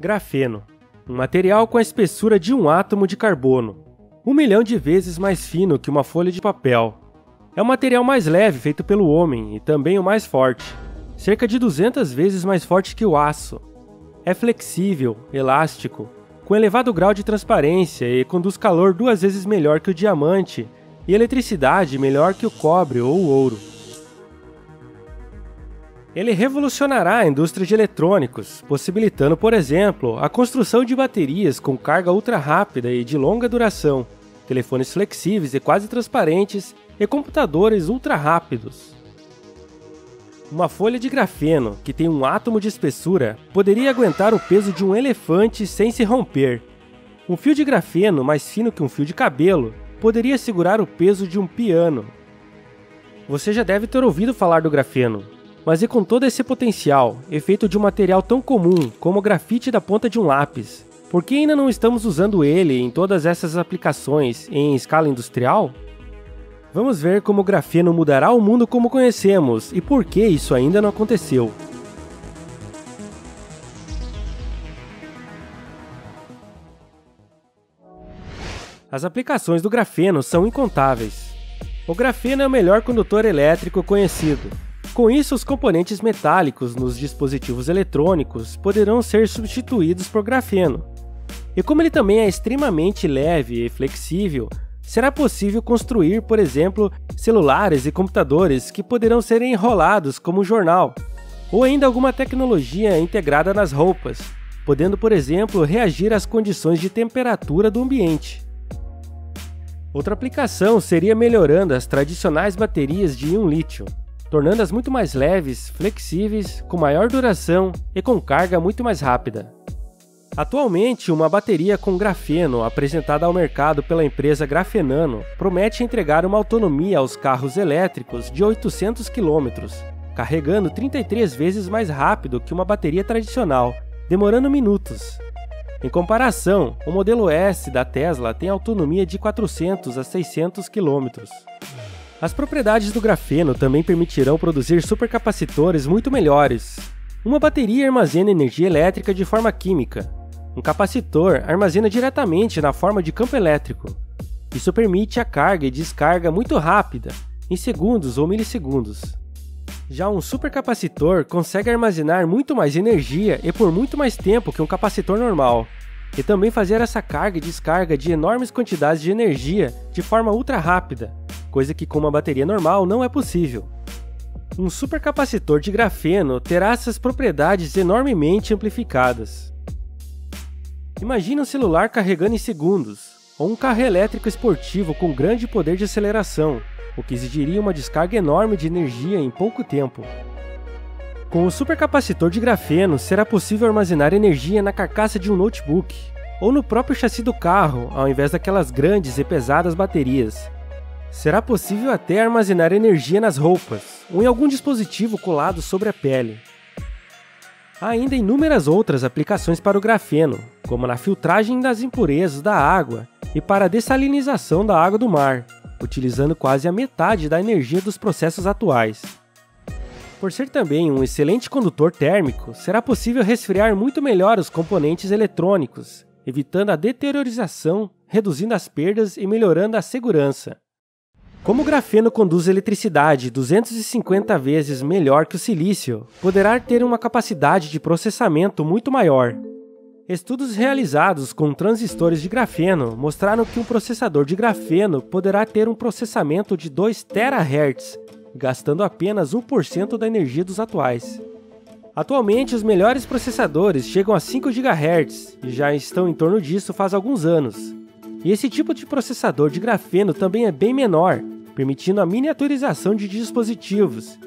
Grafeno, um material com a espessura de um átomo de carbono, 1 milhão de vezes mais fino que uma folha de papel. É o material mais leve feito pelo homem e também o mais forte, cerca de 200 vezes mais forte que o aço. É flexível, elástico, com elevado grau de transparência e conduz calor 2 vezes melhor que o diamante e eletricidade melhor que o cobre ou o ouro. Ele revolucionará a indústria de eletrônicos, possibilitando, por exemplo, a construção de baterias com carga ultra rápida e de longa duração, telefones flexíveis e quase transparentes e computadores ultra rápidos. Uma folha de grafeno, que tem um átomo de espessura, poderia aguentar o peso de um elefante sem se romper. Um fio de grafeno, mais fino que um fio de cabelo, poderia segurar o peso de um piano. Você já deve ter ouvido falar do grafeno, mas e com todo esse potencial, e feito de um material tão comum como o grafite da ponta de um lápis, por que ainda não estamos usando ele em todas essas aplicações em escala industrial? Vamos ver como o grafeno mudará o mundo como conhecemos e por que isso ainda não aconteceu. As aplicações do grafeno são incontáveis. O grafeno é o melhor condutor elétrico conhecido. Com isso, os componentes metálicos nos dispositivos eletrônicos poderão ser substituídos por grafeno. E como ele também é extremamente leve e flexível, será possível construir, por exemplo, celulares e computadores que poderão ser enrolados como um jornal, ou ainda alguma tecnologia integrada nas roupas, podendo, por exemplo, reagir às condições de temperatura do ambiente. Outra aplicação seria melhorando as tradicionais baterias de íon lítio, tornando-as muito mais leves, flexíveis, com maior duração e com carga muito mais rápida. Atualmente, uma bateria com grafeno apresentada ao mercado pela empresa Grafenano promete entregar uma autonomia aos carros elétricos de 800 km, carregando 33 vezes mais rápido que uma bateria tradicional, demorando minutos. Em comparação, o modelo S da Tesla tem autonomia de 400 a 600 km. As propriedades do grafeno também permitirão produzir supercapacitores muito melhores. Uma bateria armazena energia elétrica de forma química. Um capacitor armazena diretamente na forma de campo elétrico. Isso permite a carga e descarga muito rápida, em segundos ou milissegundos. Já um supercapacitor consegue armazenar muito mais energia e por muito mais tempo que um capacitor normal, e também fazer essa carga e descarga de enormes quantidades de energia de forma ultra rápida, coisa que com uma bateria normal não é possível. Um supercapacitor de grafeno terá essas propriedades enormemente amplificadas. Imagine um celular carregando em segundos, ou um carro elétrico esportivo com grande poder de aceleração, o que exigiria uma descarga enorme de energia em pouco tempo. Com o supercapacitor de grafeno, será possível armazenar energia na carcaça de um notebook, ou no próprio chassi do carro, ao invés daquelas grandes e pesadas baterias. Será possível até armazenar energia nas roupas, ou em algum dispositivo colado sobre a pele. Há ainda inúmeras outras aplicações para o grafeno, como na filtragem das impurezas da água e para a dessalinização da água do mar, utilizando quase a metade da energia dos processos atuais. Por ser também um excelente condutor térmico, será possível resfriar muito melhor os componentes eletrônicos, evitando a deteriorização, reduzindo as perdas e melhorando a segurança. Como o grafeno conduz eletricidade 250 vezes melhor que o silício, poderá ter uma capacidade de processamento muito maior. Estudos realizados com transistores de grafeno mostraram que um processador de grafeno poderá ter um processamento de 2 THz, gastando apenas 1% da energia dos atuais. Atualmente, os melhores processadores chegam a 5 GHz e já estão em torno disso faz alguns anos. E esse tipo de processador de grafeno também é bem menor, permitindo a miniaturização de dispositivos.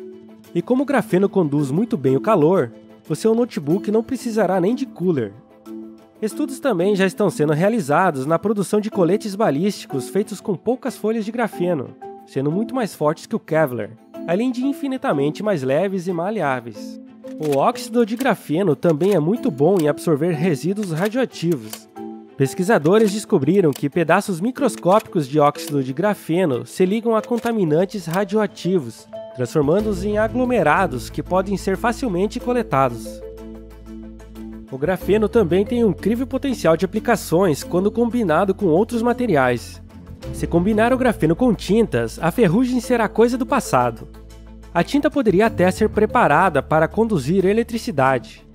E como o grafeno conduz muito bem o calor, o seu notebook não precisará nem de cooler. Estudos também já estão sendo realizados na produção de coletes balísticos feitos com poucas folhas de grafeno, sendo muito mais fortes que o Kevlar, além de infinitamente mais leves e maleáveis. O óxido de grafeno também é muito bom em absorver resíduos radioativos. Pesquisadores descobriram que pedaços microscópicos de óxido de grafeno se ligam a contaminantes radioativos, transformando-os em aglomerados que podem ser facilmente coletados. O grafeno também tem um incrível potencial de aplicações quando combinado com outros materiais. Se combinar o grafeno com tintas, a ferrugem será coisa do passado. A tinta poderia até ser preparada para conduzir eletricidade.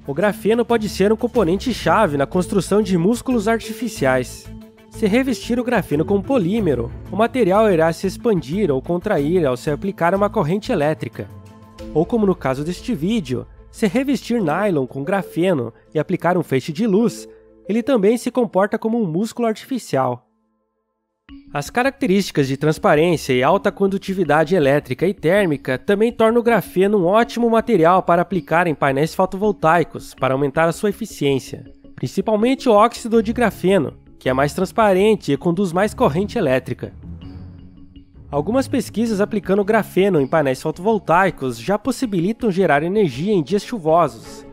O grafeno pode ser um componente-chave na construção de músculos artificiais. Se revestir o grafeno com polímero, o material irá se expandir ou contrair ao se aplicar uma corrente elétrica. Ou como no caso deste vídeo, se revestir nylon com grafeno e aplicar um feixe de luz, ele também se comporta como um músculo artificial. As características de transparência e alta condutividade elétrica e térmica também tornam o grafeno um ótimo material para aplicar em painéis fotovoltaicos para aumentar a sua eficiência, principalmente o óxido de grafeno, que é mais transparente e conduz mais corrente elétrica. Algumas pesquisas aplicando grafeno em painéis fotovoltaicos já possibilitam gerar energia em dias chuvosos.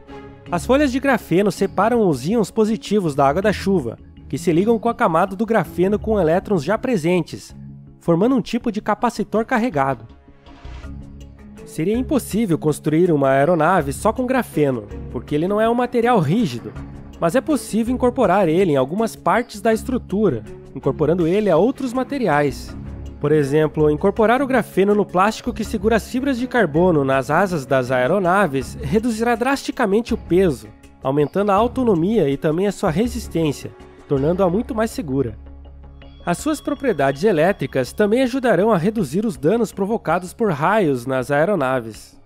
As folhas de grafeno separam os íons positivos da água da chuva, que se ligam com a camada do grafeno com elétrons já presentes, formando um tipo de capacitor carregado. Seria impossível construir uma aeronave só com grafeno, porque ele não é um material rígido, mas é possível incorporar ele em algumas partes da estrutura, incorporando ele a outros materiais. Por exemplo, incorporar o grafeno no plástico que segura as fibras de carbono nas asas das aeronaves reduzirá drasticamente o peso, aumentando a autonomia e também a sua resistência, tornando-a muito mais segura. As suas propriedades elétricas também ajudarão a reduzir os danos provocados por raios nas aeronaves.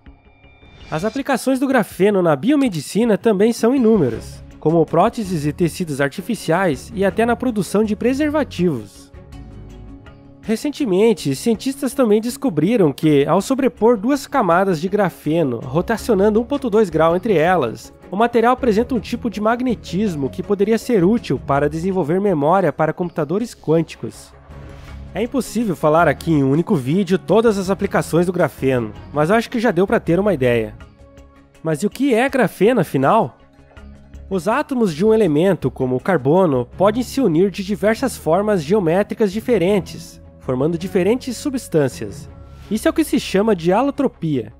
As aplicações do grafeno na biomedicina também são inúmeras, como próteses e tecidos artificiais e até na produção de preservativos. Recentemente, cientistas também descobriram que, ao sobrepor duas camadas de grafeno, rotacionando 1,2 grau entre elas, o material apresenta um tipo de magnetismo que poderia ser útil para desenvolver memória para computadores quânticos. É impossível falar aqui em um único vídeo todas as aplicações do grafeno, mas acho que já deu para ter uma ideia. Mas e o que é grafeno, afinal? Os átomos de um elemento, como o carbono, podem se unir de diversas formas geométricas diferentes, formando diferentes substâncias. Isso é o que se chama de alotropia.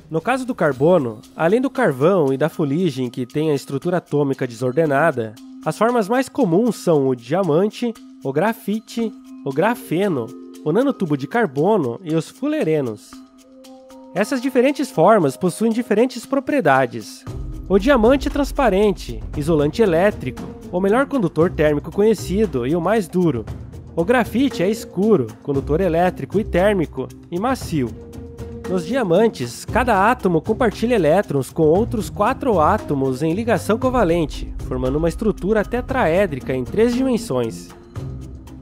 No caso do carbono, além do carvão e da fuligem que tem a estrutura atômica desordenada, as formas mais comuns são o diamante, o grafite, o grafeno, o nanotubo de carbono e os fulerenos. Essas diferentes formas possuem diferentes propriedades. O diamante é transparente, isolante elétrico, o melhor condutor térmico conhecido e o mais duro. O grafite é escuro, condutor elétrico e térmico, e macio. Nos diamantes, cada átomo compartilha elétrons com outros 4 átomos em ligação covalente, formando uma estrutura tetraédrica em 3 dimensões.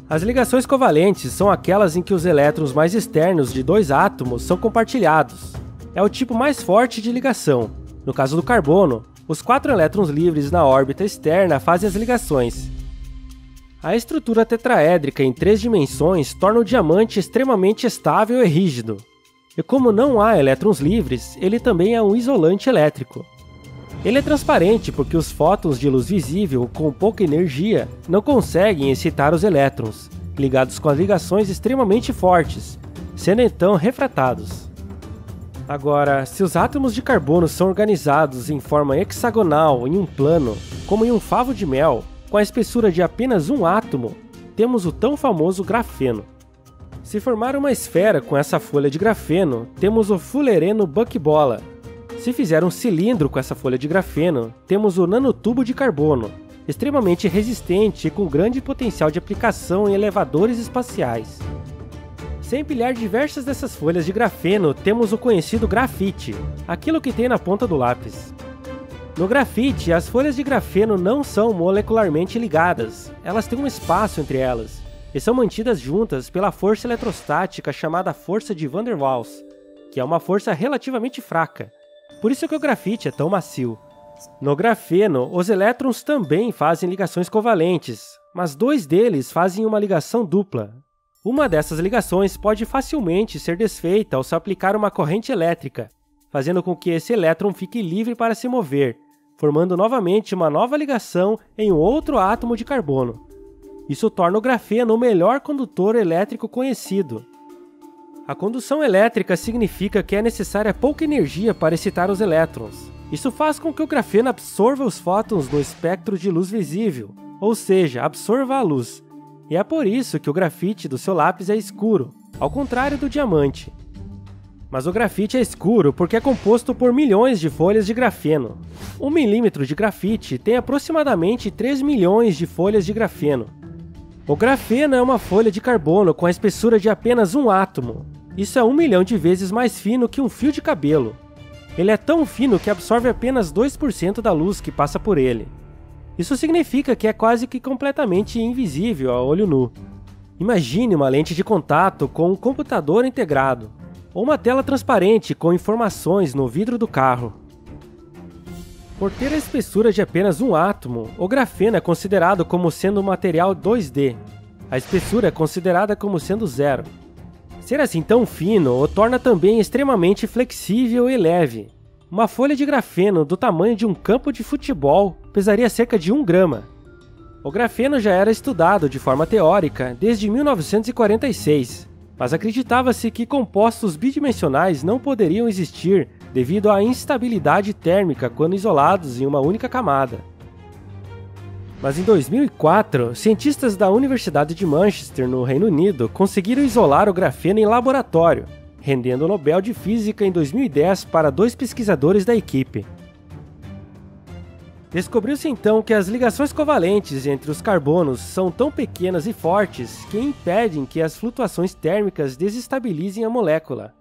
As ligações covalentes são aquelas em que os elétrons mais externos de 2 átomos são compartilhados. É o tipo mais forte de ligação. No caso do carbono, os 4 elétrons livres na órbita externa fazem as ligações. A estrutura tetraédrica em 3 dimensões torna o diamante extremamente estável e rígido. E como não há elétrons livres, ele também é um isolante elétrico. Ele é transparente porque os fótons de luz visível com pouca energia não conseguem excitar os elétrons, ligados com as ligações extremamente fortes, sendo então refratados. Agora, se os átomos de carbono são organizados em forma hexagonal em um plano, como em um favo de mel, com a espessura de apenas um átomo, temos o tão famoso grafeno. Se formar uma esfera com essa folha de grafeno, temos o fulereno buckbola. Se fizer um cilindro com essa folha de grafeno, temos o nanotubo de carbono, extremamente resistente e com grande potencial de aplicação em elevadores espaciais. Se empilhar diversas dessas folhas de grafeno, temos o conhecido grafite, aquilo que tem na ponta do lápis. No grafite, as folhas de grafeno não são molecularmente ligadas, elas têm um espaço entre elas, e são mantidas juntas pela força eletrostática chamada força de Van der Waals, que é uma força relativamente fraca. Por isso que o grafite é tão macio. No grafeno, os elétrons também fazem ligações covalentes, mas 2 deles fazem uma ligação dupla. Uma dessas ligações pode facilmente ser desfeita ao se aplicar uma corrente elétrica, fazendo com que esse elétron fique livre para se mover, formando novamente uma nova ligação em um outro átomo de carbono. Isso torna o grafeno o melhor condutor elétrico conhecido. A condução elétrica significa que é necessária pouca energia para excitar os elétrons. Isso faz com que o grafeno absorva os fótons no espectro de luz visível, ou seja, absorva a luz. E é por isso que o grafite do seu lápis é escuro, ao contrário do diamante. Mas o grafite é escuro porque é composto por milhões de folhas de grafeno. 1 milímetro de grafite tem aproximadamente 3 milhões de folhas de grafeno. O grafeno é uma folha de carbono com a espessura de apenas um átomo. Isso é 1 milhão de vezes mais fino que um fio de cabelo. Ele é tão fino que absorve apenas 2% da luz que passa por ele. Isso significa que é quase que completamente invisível a olho nu. Imagine uma lente de contato com um computador integrado, ou uma tela transparente com informações no vidro do carro. Por ter a espessura de apenas um átomo, o grafeno é considerado como sendo um material 2D. A espessura é considerada como sendo zero. Ser assim tão fino o torna também extremamente flexível e leve. Uma folha de grafeno do tamanho de um campo de futebol pesaria cerca de 1 grama. O grafeno já era estudado de forma teórica desde 1946, mas acreditava-se que compostos bidimensionais não poderiam existir devido à instabilidade térmica quando isolados em uma única camada. Mas em 2004, cientistas da Universidade de Manchester, no Reino Unido, conseguiram isolar o grafeno em laboratório, rendendo o Nobel de Física em 2010 para 2 pesquisadores da equipe. Descobriu-se então que as ligações covalentes entre os carbonos são tão pequenas e fortes que impedem que as flutuações térmicas desestabilizem a molécula.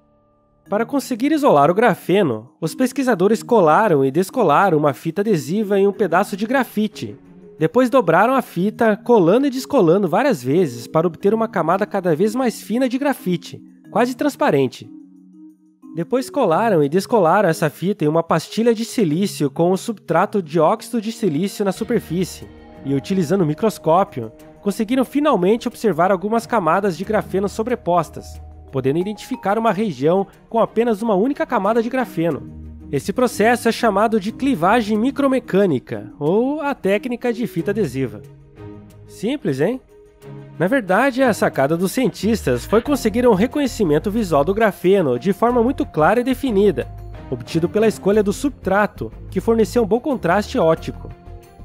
Para conseguir isolar o grafeno, os pesquisadores colaram e descolaram uma fita adesiva em um pedaço de grafite. Depois dobraram a fita, colando e descolando várias vezes para obter uma camada cada vez mais fina de grafite, quase transparente. Depois colaram e descolaram essa fita em uma pastilha de silício com o substrato de óxido de silício na superfície, e utilizando o microscópio, conseguiram finalmente observar algumas camadas de grafeno sobrepostas, podendo identificar uma região com apenas uma única camada de grafeno. Esse processo é chamado de clivagem micromecânica, ou a técnica de fita adesiva. Simples, hein? Na verdade, a sacada dos cientistas foi conseguir um reconhecimento visual do grafeno de forma muito clara e definida, obtido pela escolha do substrato, que forneceu um bom contraste óptico.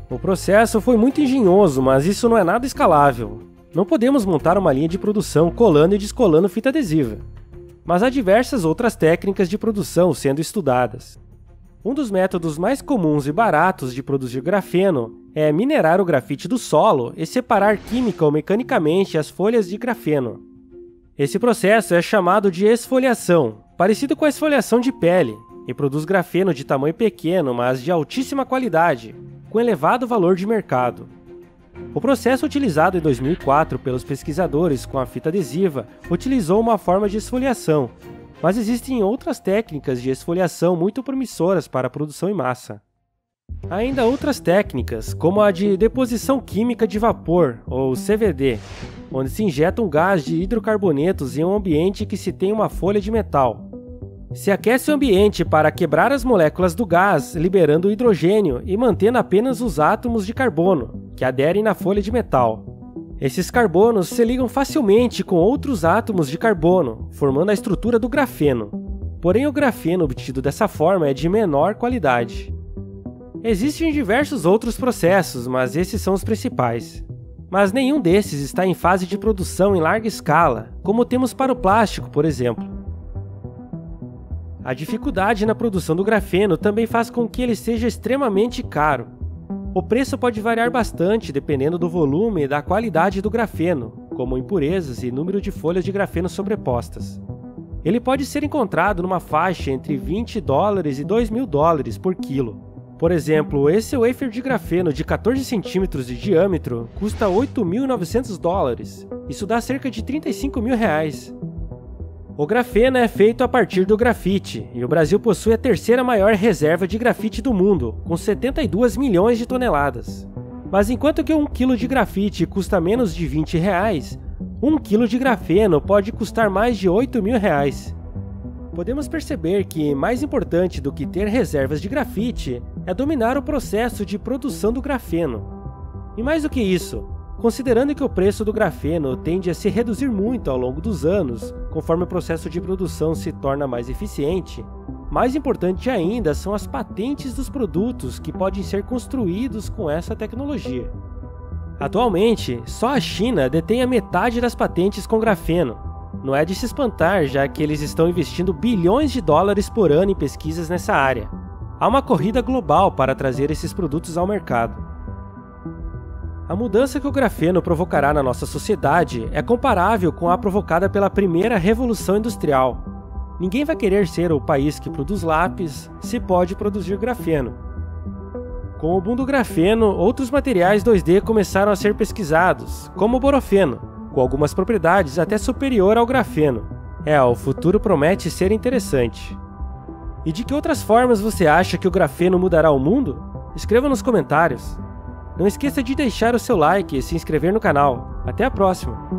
O processo foi muito engenhoso, mas isso não é nada escalável. Não podemos montar uma linha de produção colando e descolando fita adesiva. Mas há diversas outras técnicas de produção sendo estudadas. Um dos métodos mais comuns e baratos de produzir grafeno é minerar o grafite do solo e separar química ou mecanicamente as folhas de grafeno. Esse processo é chamado de esfoliação, parecido com a esfoliação de pele, e produz grafeno de tamanho pequeno, mas de altíssima qualidade, com elevado valor de mercado. O processo utilizado em 2004 pelos pesquisadores com a fita adesiva utilizou uma forma de esfoliação, mas existem outras técnicas de esfoliação muito promissoras para a produção em massa. Há ainda outras técnicas, como a de deposição química de vapor, ou CVD, onde se injeta um gás de hidrocarbonetos em um ambiente que se tem uma folha de metal. Se aquece o ambiente para quebrar as moléculas do gás, liberando o hidrogênio e mantendo apenas os átomos de carbono, que aderem na folha de metal. Esses carbonos se ligam facilmente com outros átomos de carbono, formando a estrutura do grafeno. Porém, o grafeno obtido dessa forma é de menor qualidade. Existem diversos outros processos, mas esses são os principais. Mas nenhum desses está em fase de produção em larga escala, como temos para o plástico, por exemplo. A dificuldade na produção do grafeno também faz com que ele seja extremamente caro. O preço pode variar bastante dependendo do volume e da qualidade do grafeno, como impurezas e número de folhas de grafeno sobrepostas. Ele pode ser encontrado numa faixa entre $20 e $2.000 por quilo. Por exemplo, esse wafer de grafeno de 14 centímetros de diâmetro custa $8.900. Isso dá cerca de R$35.000. O grafeno é feito a partir do grafite, e o Brasil possui a terceira maior reserva de grafite do mundo, com 72 milhões de toneladas. Mas enquanto que 1 kg de grafite custa menos de R$20, 1 kg de grafeno pode custar mais de R$8.000. Podemos perceber que mais importante do que ter reservas de grafite é dominar o processo de produção do grafeno. E mais do que isso, considerando que o preço do grafeno tende a se reduzir muito ao longo dos anos, conforme o processo de produção se torna mais eficiente, Mais importante ainda são as patentes dos produtos que podem ser construídos com essa tecnologia. Atualmente, só a China detém a metade das patentes com grafeno. Não é de se espantar, já que eles estão investindo bilhões de dólares por ano em pesquisas nessa área. Há uma corrida global para trazer esses produtos ao mercado. A mudança que o grafeno provocará na nossa sociedade é comparável com a provocada pela primeira revolução industrial. Ninguém vai querer ser o país que produz lápis se pode produzir grafeno. Com o boom do grafeno, outros materiais 2D começaram a ser pesquisados, como o borofeno, com algumas propriedades até superior ao grafeno. O futuro promete ser interessante. E de que outras formas você acha que o grafeno mudará o mundo? Escreva nos comentários. Não esqueça de deixar o seu like e se inscrever no canal. Até a próxima!